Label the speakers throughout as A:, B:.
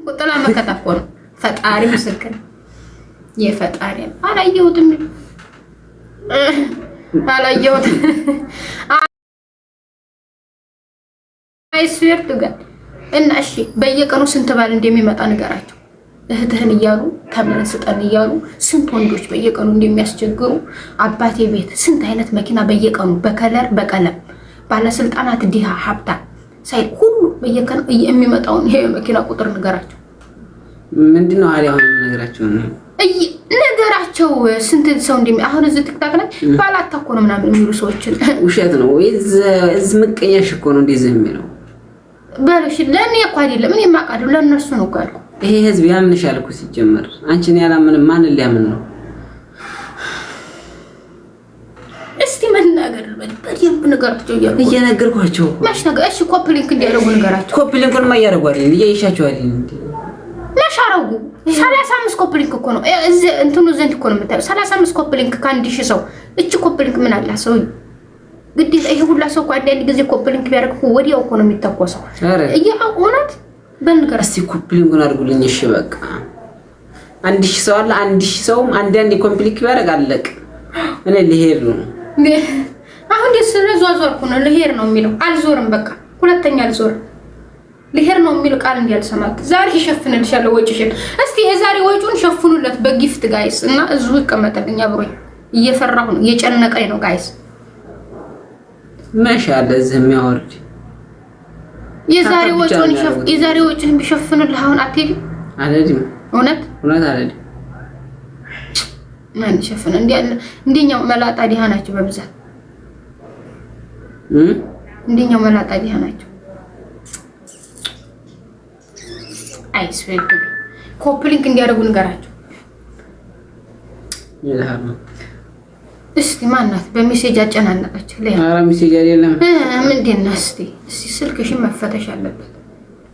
A: ቁጥላ መከታኮ ነው ፈጣሪ ምስክር የፈጣሪ አላየሁትም አይስዌርቱ ጋር እና እሺ በየቀኑ ስንት ባል እንደሚመጣ ነገራቸው እህትህን እያሉ ተመን ስጠን እያሉ ስንት ወንዶች በየቀኑ እንደሚያስቸግሩ አባቴ ቤት ስንት አይነት መኪና በየቀኑ በከለር በቀለም ባለስልጣናት ዲሃ ሀብታ ሳይ ሁሉ በየቀኑ የሚመጣውን ይሄ መኪና ቁጥር ነገራቸው
B: ምንድነው አሁን ነገራቸው ስንት ሰው እንደሚ አሁን እዚህ ቲክታክ ላይ ባላታኮ ነው ምናምን የሚሉ ሰዎችን ውሸት ነው ወይስ ምቀኛሽ እኮ ነው እንደዚህ የሚለው በለሽ ለኔ እኮ አይደለም እኔ ማቃደው ለነሱ ነው እኮ ያልኩ ይሄ ህዝብ ያምንሻል እኮ ሲጀመር አንቺን ያላምን ማን ሊያምን ነው እስቲ መናገር በደንብ ነገራቸው እየነገርኳቸው ማሽ ነገር እሺ ኮፕሊንክ እንዲያደርጉ ነገራቸው ኮፕሊንኩን ማያደርጉ አይደል እያይሻቸው አይደል ለሻራጉ 35 ኮፕሊንክ እኮ ነው እንትኑ ዘንድ እኮ ነው የምታየው 35 ኮፕሊንክ ከአንድ ሺህ ሰው እቺ ኮፕሊንክ ምን አላ ሰው ግዴታ ይሄ ሁላ ሰው አንድ ጊዜ ኮፕሊንክ ቢያደርግ ወዲያው እኮ ነው የሚተኮሰው እያሆናት በነገር እስቲ ኮፕሊንኩን አድርጉልኝ እሺ በቃ አንድ ሺህ ሰው አለ አንድ ሺህ ሰውም አንድ ኮምፕሊት ቢያደርግ አለቅ እኔ ልሄድ ነው አሁን ስለዟዟርኩ ነው ልሄድ ነው የሚለው አልዞርም በቃ ሁለተኛ አልዞርም ልሄድ ነው የሚለው ቃል እንዲያልሰማት ዛሬ ይሸፍንልሻለሁ ወጪሽን እስቲ የዛሬ ወጪውን ሸፍኑለት በጊፍት ጋይስ እና እዙ ይቀመጥልኝ አብሮኝ እየፈራሁ ነው እየጨነቀኝ ነው ጋይስ ማሻአላ እዚህ የሚያወርድ የዛሬ ወጪውን ቢሸፍኑልህ አሁን አትሄድ አለድም እውነት አለድም ማን ይሸፍን እንደኛው መላጣ ዲሃ ናቸው በብዛት እንደኛው መላጣ ዲሃ ናቸው አይስዌት ኮፕሊንክ እንዲያደርጉ ንገራቸው ይላል እስቲ ማናት በሜሴጅ አጨናነቀች ኧረ ሜሴጅ አይደለም ምንድን ነው እስቲ ስልክሽን መፈተሽ አለበት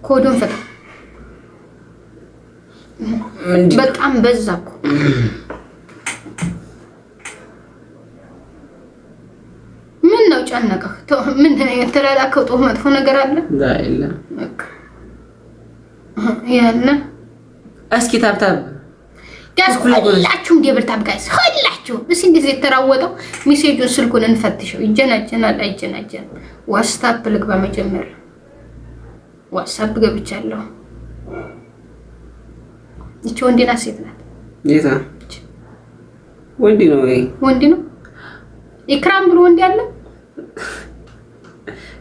B: ኮዱን ፈታ በጣም በዛኩ ምን ነው ጨነቀህ ምን የተላላከው ጦር መጥፎ ነገር አለ ዳይላ ያለ እስኪ ታብታብ ጋስ ሁላችሁም ደብርታብ ጋይስ ሁላችሁ እስኪ እንደዚህ የተራወጠው ሜሴጁን ስልኩን እንፈትሽው ይጀናጀናል አይጀናጀን ዋትስአፕ ልግባ መጀመሪያ ዋትስአፕ ገብቻለሁ እቺ ወንዲና ሴት ናት የታ ወንዲ ነው ኢክራም ብሎ ወንዲ አለ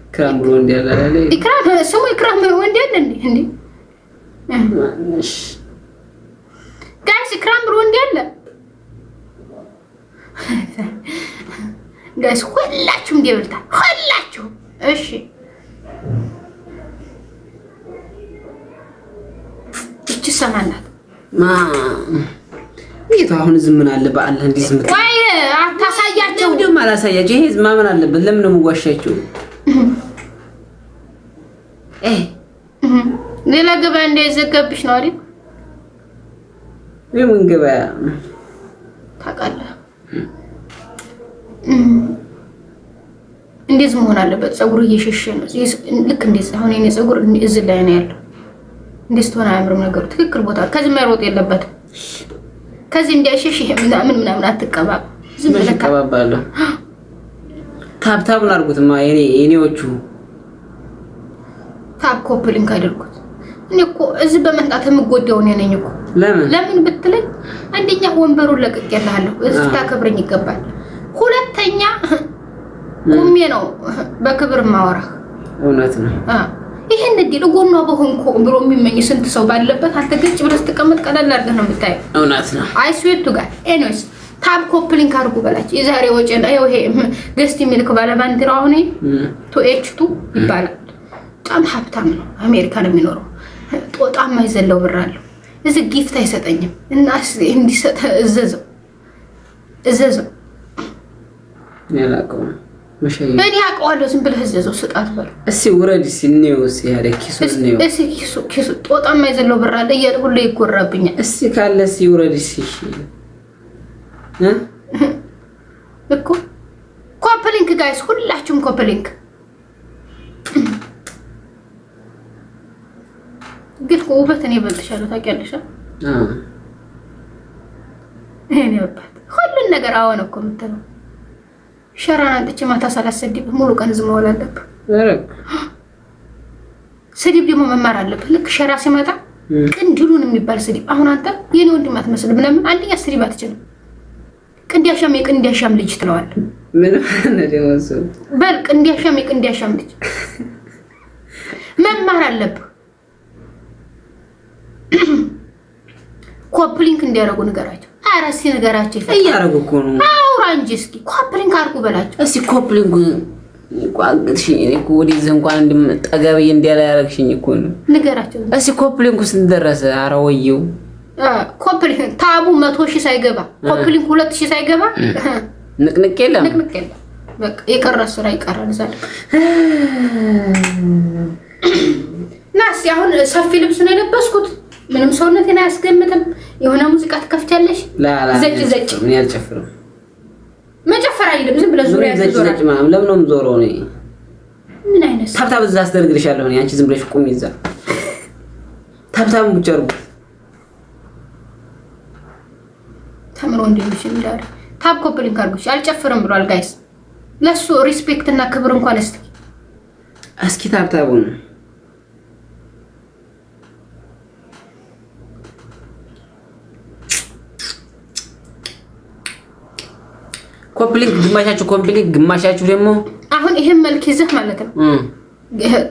B: ኢክራም ብሎ ወንዲ አለ ኢክራም ስሙ ኢክራም ወንዲ አለ እንዴ ማንሽ ጋይስ ኢክራም ብሎ ወንዲ አለ ጋይስ ሁላችሁም ደብልታ ሁላችሁ እሺ እቺ ሰማናት ማ ይታ አሁን ዝም ምን አለ በአላህ እንዲህ ዝም ቆይ አታሳያቸው ደም አላሳያቸው ይሄ ዝም ማመን አለበት ለምን ነው የምዋሻቸው ሌላ ገበያ እንደዘገብሽ ነው አይደል የምን ገበያ ታውቃለህ እንደዚህ መሆን አለበት ፀጉሩ እየሸሸ ነው ልክ እንደዚህ አሁን የኔ ፀጉር እዚህ ላይ ነው ያለው እንደዚህ ሆነ አያምርም ነገሩ ትክክል ቦታ ከዚህ መሮጥ የለበትም ከዚህ እንዲያሸሽ ምናምን አትቀባባ ዝም ብለህ ተቀባባለሁ ታብታብን አድርጉትማ የኔዎቹ ታብ ኮፕሊንግ አድርጉት እኔ እኮ እዚህ በመንጣት የምጎዳው ነኝ እኮ ለምን ብትለኝ አንደኛ ወንበሩን ለቅቄልሃለሁ እዚህ ታከብረኝ ይገባል ሁለተኛ ቁሜ ነው በክብር ማወራ እውነት ነው ይሄን እንዴ ጎኗ በሆንኩ ብሎ የሚመኝ ስንት ሰው ባለበት አንተ ገጭ ብለህ ተቀመጥ ቀለል አድርገህ ነው የምታየው እውነት ነው አይስዌቱ ጋር ኤኒዌይስ ታብ ኮፕሊንግ አድርጉ በላች የዛሬ ወጪ ነው ይሄ ገስቲ ሚልክ ባለ ባንዲራው አሁን ቱ ይባላል በጣም ሀብታም ነው አሜሪካ ነው የሚኖረው ጦጣማ ይዘለው ብር አለው እዚህ ጊፍት አይሰጠኝም እና እንዲሰጥ እዘዘው ያላቀው መሸይ እኔ አውቀዋለሁ ዝም ብለህ እዘዘው ስጣት በል እስኪ ውረድ ሲኔው ሲያደ ኪሱ ጦጣማ ይዘለው ብር አለ ሁሉ ይጎራብኛል እስኪ ካለ ሲውረድ ሲሽ እኮ ኮፕሊንክ ጋይስ ሁላችሁም ኮፕሊንክ
A: ግን ውበት እኔ እበልጥሻለሁ ታውቂያለሽ። እኔ አባት ሁሉን ነገር አሁን እኮ የምትለው ሸራን አንጥቼ ማታ ሳላሰድብ ሙሉ ቀን ዝም መዋል አለብህ። ስድብ ደግሞ መማር አለብህ። ልክ ሸራ ሲመጣ ቅንድሉን የሚባል ስድብ። አሁን አንተ የኔ ወንድም አትመስልም። ለምን አንደኛ ስድብ አትችልም። ቅንዲያሻም የቅንዲያሻም ልጅ ትለዋለህ።
B: ምን እንደወሰ
A: በል ቅንዲያሻም የቅንዲያሻም ልጅ መማር አለብህ። ኮፕሊንክ እንዲያደርጉ ንገራቸው። ኧረ እስኪ ንገራቸው።
B: እያደረጉ እኮ ነው።
A: አውራ እንጂ እስኪ ኮፕሊንክ አድርጉ በላቸው።
B: እስኪ ኮፕሊንክ ቋንቅሽኝ እኮ ወዲህ እንኳን እንደምጠገበይ እንዲያላ ያረግሽኝ እኮ ነው።
A: ንገራቸው
B: እስኪ ኮፕሊንኩ ስንደረሰ። ኧረ ወየው
A: ኮፕሊንክ ታቡ 100,000 ሳይገባ ኮፕሊንክ 2,000 ሳይገባ
B: ንቅንቅ የለም።
A: በቃ የቀረ ስራ ይቀራል። ዛሬ ናስ አሁን ሰፊ ልብስ ነው የለበስኩት። ምንም ሰውነቴን አያስገምትም። የሆነ ሙዚቃ ትከፍቻለሽ። ዘጭ ዘጭ
B: ምን ያልጨፍረው
A: መጨፈር አይደለም። ዝም ብለህ ዙሪያ
B: ዘጭ ማለት ለምንም ዞሮ ነው።
A: ምን አይነት
B: ታብታብ እዛ አስደርግልሻለሁ እኔ። አንቺ ዝም ብለሽ ቁም ይዛ ታብታብ ሙጨርጉ ተምሮ እንደሚችል ዳር ታብ ኮፕሊንክ አድርጎሽ አልጨፍርም ብሏል። ጋይስ ለሱ ሪስፔክት እና ክብር እንኳን እስኪ ታብታቡን ኮምፕሊት ግማሻችሁ ኮምፕሊት ግማሻችሁ ደግሞ
A: አሁን ይሄን መልክ ይዘህ ማለት ነው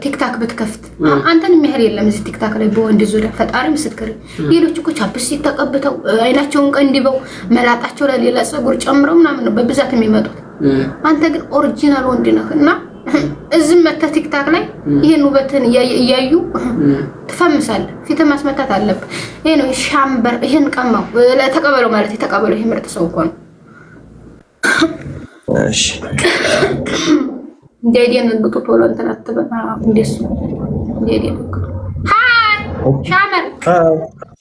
A: ቲክታክ ብትከፍት አንተን የሚያህል የለም እዚህ ቲክታክ ላይ በወንድ ዙሪያ ፈጣሪ ምስክር። ሌሎች እኮ ቻፕስቲክ ተቀብተው አይናቸውን ቀንዲበው መላጣቸው ላይ ሌላ ፀጉር ጨምረው ምናምን ነው በብዛት የሚመጡት። አንተ ግን ኦሪጂናል ወንድ ነህ እና እዚህ መተህ ቲክታክ ላይ ይሄን ውበትን እያዩ ትፈምሳለህ። ፊት ማስመታት አለብህ። ይሄ ነው ሻምበር። ይሄን ቀማው ለተቀበለው ማለት የተቀበለው ይሄ ምርጥ ሰው እኮ ነው።
C: እሺ
A: ዴዲን እንግጡ ቶሎ እንትን አትበል። እንደሱ ዴዲን ሃይ ሻመር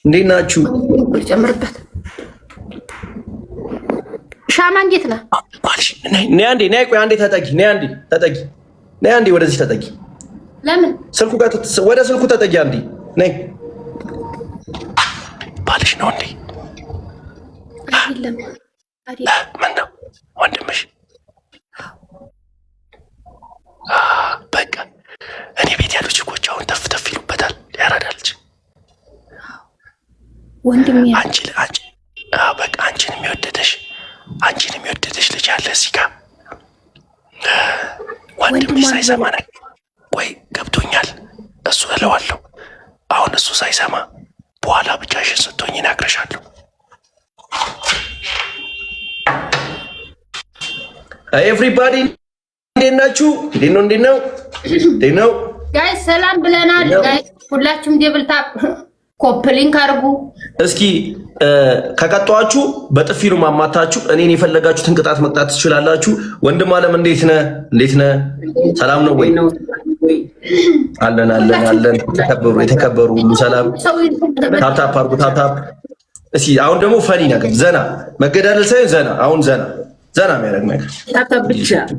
C: እንዴት ናችሁ?
A: ጨምርበት። ሻማ እንዴት ነህ?
C: ባልሽ ነይ አንዴ ነይ። ቆይ አንዴ ተጠጊ። ነይ አንዴ ተጠጊ። ነይ አንዴ ወደዚህ ተጠጊ።
A: ለምን
C: ስልኩ ጋር ወደ ስልኩ ተጠጊ አንዴ። ነይ ባልሽ ነው እንዴ?
A: አይደለም
C: ምን ነው ወንድምሽ? በቃ እኔ ቤት ያሉ ችኮች አሁን ተፍ ተፍ ይሉበታል። ያራዳልች
A: ወንድሜ
C: አንቺ በቃ አንቺን የሚወደደሽ ልጅ አለ እዚህ ጋር ወንድምሽ ሳይሰማ ነው። ቆይ ገብቶኛል። እሱ እለዋለሁ። አሁን እሱ ሳይሰማ በኋላ ብቻሽን ስትሆኝ እነግርሻለሁ። ኤቭሪባዲ እንዴት ናችሁ? እንዴት ነው
A: ጋይስ? ሰላም ብለናል ጋይስ። ሁላችሁም ዴብል ታፕ ኮፕሊንክ አድርጉ
C: እስኪ። ከቀጣችሁ በጥፊ ነው ማማታችሁ። እኔን የፈለጋችሁትን ቅጣት መቅጣት ትችላላችሁ። ወንድም አለም እንዴት ነህ? ሰላም ነው ወይ? አለን። የተከበሩ ሁሉ ሰላም። ታፕታፕ አድርጉ ታፕታፕ። እስኪ አሁን ደግሞ ፈኒ ነገር ዘና መገዳደል ሳይሆን ዘና የሚያደርግ ነገር
A: ታፕታፕ ብቻ ነው።